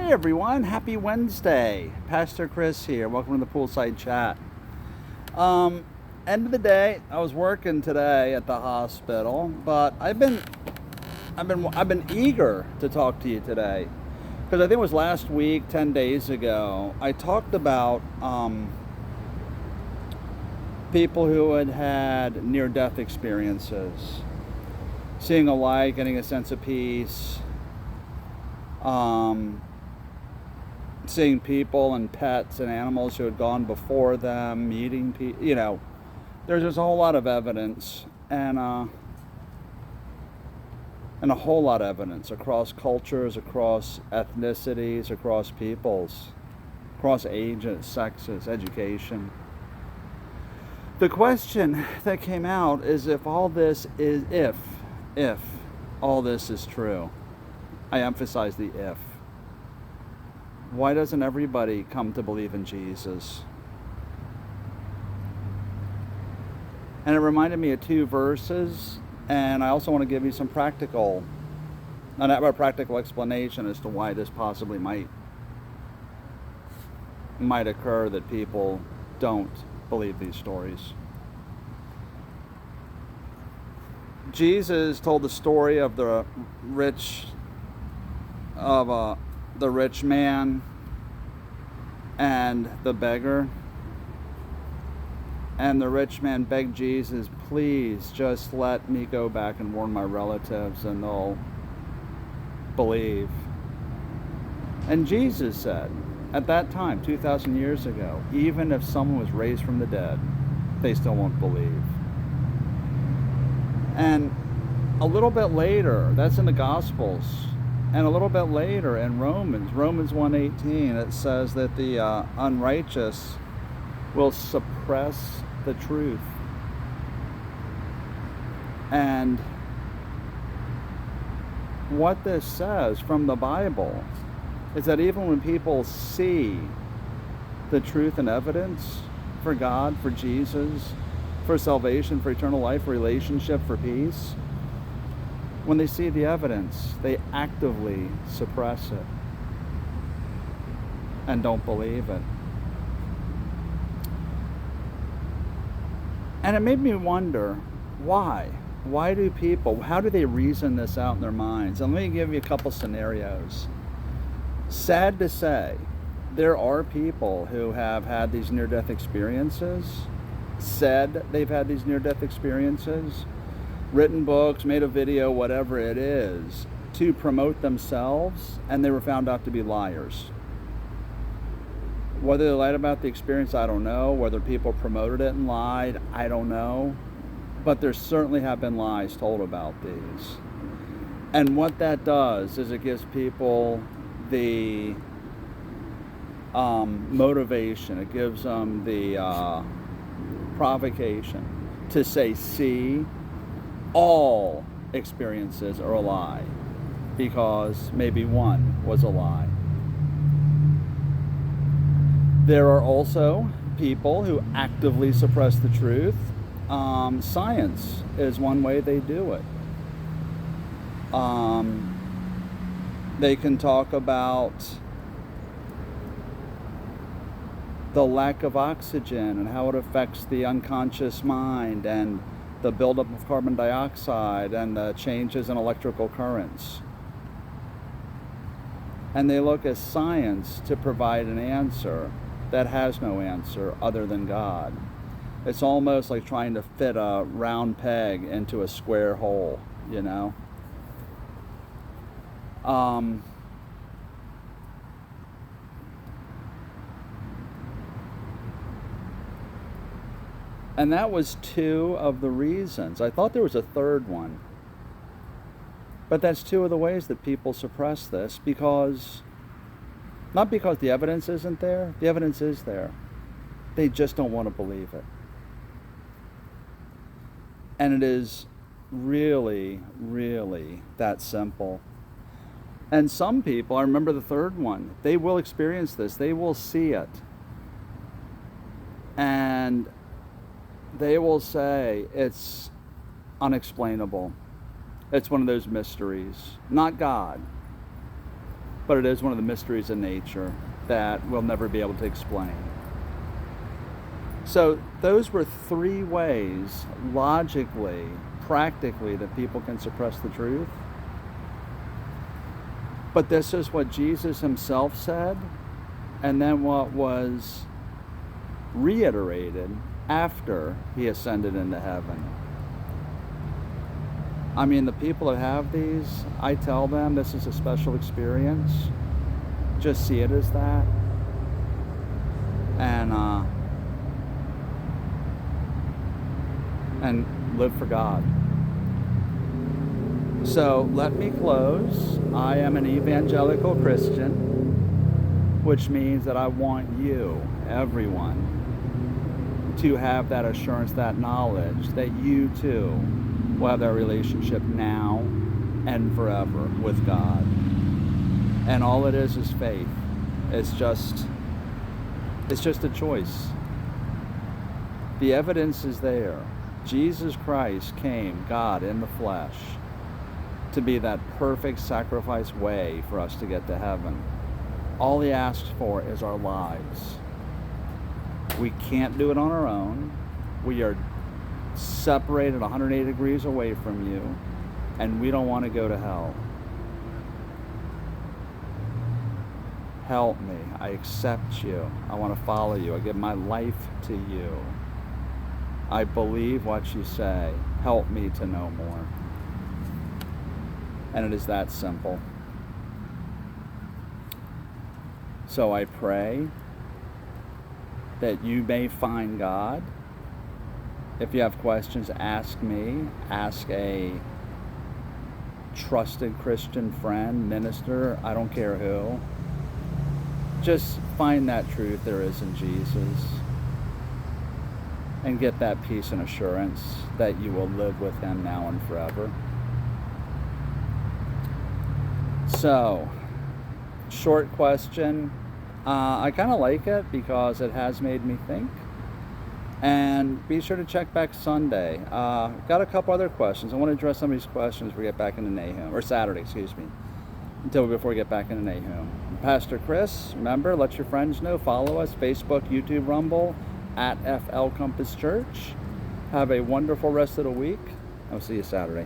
Hey everyone, happy Wednesday. Pastor Chris here. Welcome to the Poolside Chat. End of the day, I was working today at the hospital, but I've been eager to talk to you today because I think it was last week, 10 days ago, I talked about people who had had near-death experiences, seeing a light, getting a sense of peace. Seeing people and pets and animals who had gone before them, meeting people, there's just a whole lot of evidence and a whole lot of evidence across cultures, across ethnicities, across peoples, across ages, sexes, education. The question that came out is if all this is, if all this is true. I emphasize the if. Why doesn't everybody come to believe in Jesus? And it reminded me of two verses, and I also want to give you some practical explanation as to why this possibly might occur that people don't believe these stories. Jesus told the story of the rich man and the beggar. And the rich man begged Jesus, please just let me go back and warn my relatives and they'll believe. And Jesus said, at that time, 2,000 years ago, even if someone was raised from the dead, they still won't believe. And a little bit later, that's in the Gospels, and a little bit later in Romans 1:18, it says that the unrighteous will suppress the truth. And what this says from the Bible is that even when people see the truth and evidence for God, for Jesus, for salvation, for eternal life, for relationship, for peace, when they see the evidence, they actively suppress it and don't believe it. And it made me wonder, why? Why do people, how do they reason this out in their minds? And let me give you a couple scenarios. Sad to say, there are people who have had these near-death experiences, said they've had these near-death experiences, written books, made a video, whatever it is, to promote themselves, and they were found out to be liars. Whether they lied about the experience, I don't know. Whether people promoted it and lied, I don't know. But there certainly have been lies told about these. And what that does is it gives people the motivation, it gives them the provocation to say, see, all experiences are a lie, because maybe one was a lie. There are also people who actively suppress the truth. Science is one way they do it. They can talk about the lack of oxygen and how it affects the unconscious mind, and the buildup of carbon dioxide and the changes in electrical currents. And they look at science to provide an answer that has no answer other than God. It's almost like trying to fit a round peg into a square hole, And that was two of the reasons. I thought there was a third one. But that's two of the ways that people suppress this, not because the evidence isn't there. The evidence is there. They just don't want to believe it. And it is really, really that simple. And some people, I remember the third one, they will experience this. They will see it. And they will say it's unexplainable. It's one of those mysteries. Not God. but it is one of the mysteries of nature that we'll never be able to explain. So those were 3 ways, logically, practically, that people can suppress the truth. But this is what Jesus himself said, and then what was reiterated after he ascended into heaven. I mean, the people that have these, I tell them this is a special experience. Just see it as that. And live for God. So let me close. I am an evangelical Christian, which means that I want you, everyone, to have that assurance, that knowledge that you too will have that relationship now and forever with God. And all it is faith. It's just a choice. The evidence is there. Jesus Christ came, God in the flesh, to be that perfect sacrifice way for us to get to heaven. All he asks for is our lives. We can't do it on our own. We are separated 180 degrees away from you, and we don't want to go to hell. Help me. I accept you. I want to follow you. I give my life to you. I believe what you say. Help me to know more. And it is that simple. So I pray that you may find God. If you have questions, ask me. Ask a trusted Christian friend, minister, I don't care who. Just find that truth there is in Jesus and get that peace and assurance that you will live with him now and forever. So, short question. I kind of like it because it has made me think. And be sure to check back Sunday. Got a couple other questions. I want to address some of these questions before we get back into Nahum, or Saturday, before we get back into Nahum. Pastor Chris, remember, let your friends know. Follow us, Facebook, YouTube, Rumble, at FL Compass Church. Have a wonderful rest of the week. I'll see you Saturday.